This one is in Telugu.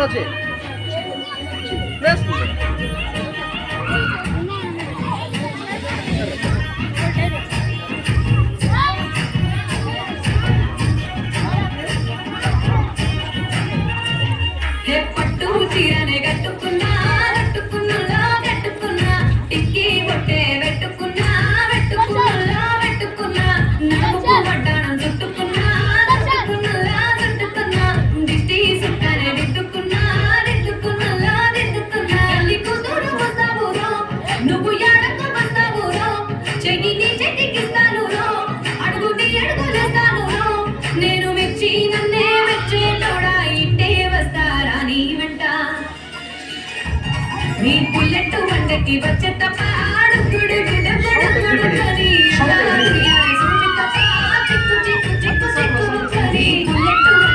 আছে প্লেস పట్టు చీరనే కట్టుకున్నా కట్టుకున్నా కట్టుకున్నా టిక్కీ బొట్టే పెట్టుకున్నా పెట్టుకున్నా పెట్టుకున్నా నడుము వడ్డాణం చుట్టుకున్నా చుట్టుకున్నా చుట్టుకున్నా దిష్టి సుక్కనే దిద్దుకున్నా దిద్దుకున్నా దిద్దుకున్నా అల్లి కూతురు వస్తావురో నువ్వు ఎడకు వస్తావురో చెయ్యిని చెట్టికిస్తాను రో అడుగుని అడుగులేస్తాను రో నేను మెచ్చి నన్నే మెచ్చేటోడా ఇట్టే వస్తారా నీ వెంట నీ బుల్లెట్ వండకి వచ్చే తప్ప